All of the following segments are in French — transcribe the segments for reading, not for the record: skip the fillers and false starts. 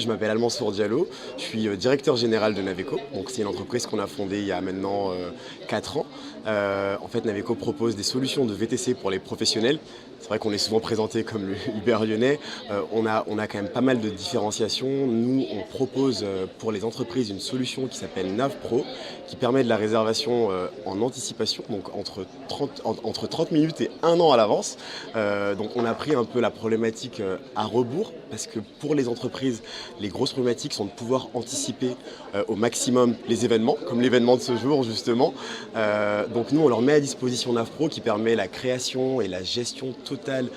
m'appelle Al-Mansour Diallo, je suis directeur général de Naveco. Donc c'est une entreprise qu'on a fondée il y a maintenant 4 ans. En fait, Naveco propose des solutions de VTC pour les professionnels. C'est vrai qu'on est souvent présenté comme le Uber lyonnais. On a quand même pas mal de différenciations. Nous, on propose pour les entreprises une solution qui s'appelle NavPro, qui permet de la réservation en anticipation, donc entre 30 minutes et 1 an à l'avance. Donc on a pris un peu la problématique à rebours, parce que pour les entreprises, les grosses problématiques sont de pouvoir anticiper au maximum les événements, comme l'événement de ce jour justement. Donc nous, on leur met à disposition NavPro qui permet la création et la gestion totale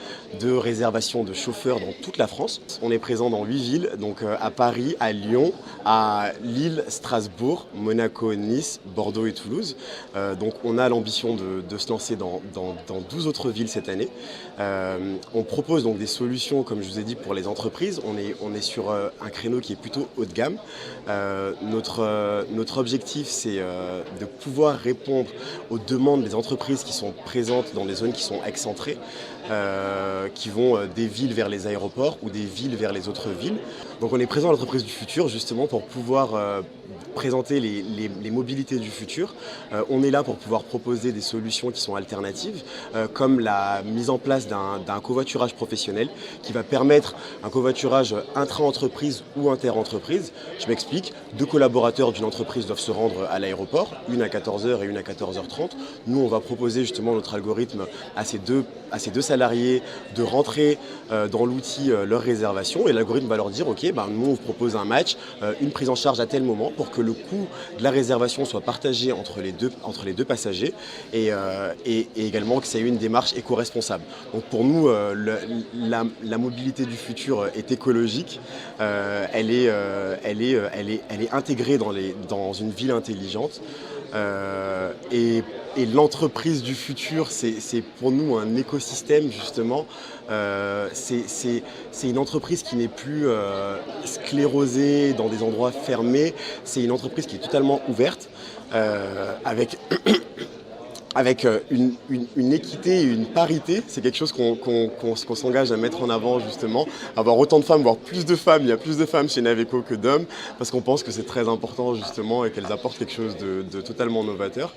de réservation de chauffeurs dans toute la France. On est présent dans 8 villes, donc à Paris, à Lyon, à Lille, Strasbourg, Monaco, Nice, Bordeaux et Toulouse. Donc on a l'ambition de se lancer dans 12 autres villes cette année. On propose donc des solutions, comme je vous ai dit, pour les entreprises. On est sur un créneau qui est plutôt haut de gamme. Notre objectif, c'est de pouvoir répondre aux demandes des entreprises qui sont présentes dans des zones qui sont excentrées, qui vont des villes vers les aéroports ou des villes vers les autres villes. Donc on est présent à l'entreprise du futur justement pour pouvoir présenter les mobilités du futur. On est là pour pouvoir proposer des solutions qui sont alternatives, comme la mise en place d'un covoiturage professionnel qui va permettre un covoiturage intra-entreprise ou inter-entreprise. Je m'explique, 2 collaborateurs d'une entreprise doivent se rendre à l'aéroport, une à 14h et une à 14h30. Nous, on va proposer justement notre algorithme à ces deux salariés de rentrer dans l'outil leur réservation, et l'algorithme va leur dire ok, nous on vous propose un match, une prise en charge à tel moment, pour que le coût de la réservation soit partagé entre les deux passagers, et également que c'est une démarche éco-responsable. Donc pour nous, la mobilité du futur est écologique, elle est intégrée dans une ville intelligente. Et l'entreprise du futur, c'est pour nous un écosystème justement. C'est une entreprise qui n'est plus sclérosée dans des endroits fermés. C'est une entreprise qui est totalement ouverte, avec une équité et une parité. C'est quelque chose qu'on s'engage à mettre en avant justement. Avoir autant de femmes, voire plus de femmes. Il y a plus de femmes chez Naveco que d'hommes, parce qu'on pense que c'est très important justement et qu'elles apportent quelque chose de totalement novateur.